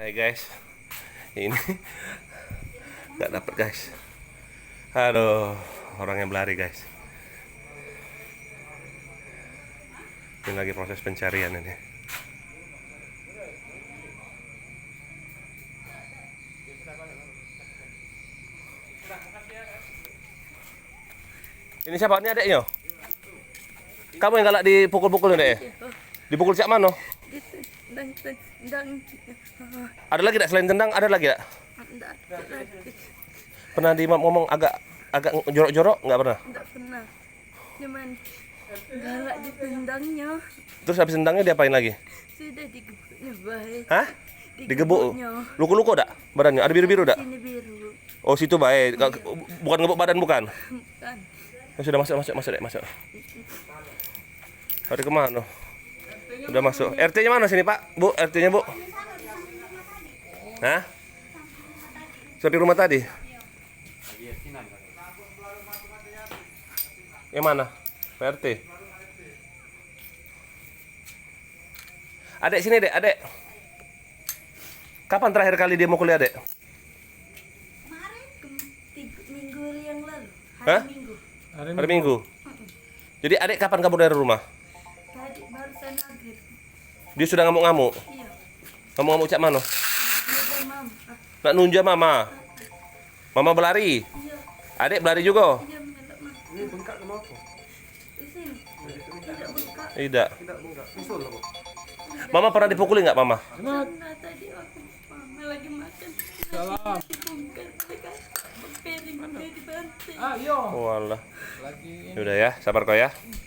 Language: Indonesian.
Hai guys, ini nggak dapet guys. Aduh, orang yang berlari guys. Ini lagi proses pencarian ini. Ini siapa? Ini adeknya? Kamu yang galak dipukul-pukul dek? Dipukul siapa mana? Ada lagi tak selain tendang? Ada lagi tak? Pernah ngomong agak jorok-jorok? Nggak pernah? Nggak pernah. Cuman galak ditendangnya. Terus habis tendangnya diapain lagi? Sudah digebuknya baik. Hah? Digebuk? Luka-luka tak? Badannya? Ada biru-biru tak? Sini biru. Oh situ baik. Bukan ngebuk badan bukan? Bukan. Ya, sudah masuk dek, masuk. Hari kemana? Udah masuk. RT-nya mana sini Pak? Bu, RT-nya Bu? Hah? Sapi rumah tadi? Yang mana? PRT. Adek sini dek, adek. Kapan terakhir kali dia mau kuliah dek? Kemarin minggu yang lalu. Hah? Minggu. Hari Minggu. Jadi adek kapan kabur dari rumah? Tadi barusan maghrib. Dia sudah ngamuk-ngamuk. Iya. Ngamuk-ngamuk cak mana? Udah mam. Nak nunja mama. Mama berlari. Iya. Adek berlari juga. Iya mengendap mam. Ini bengkak ke apa? Di sini. Tidak bengkak. Tidak. Tidak bengkak. Usul apa? Mama pernah dipukuli nggak mama? Pernah tadi waktu mama lagi makan. Salam. Dibongkar. Piring dia dibanting. Ah, iya. Walah. Lagi Udah ya, sabar kau ya.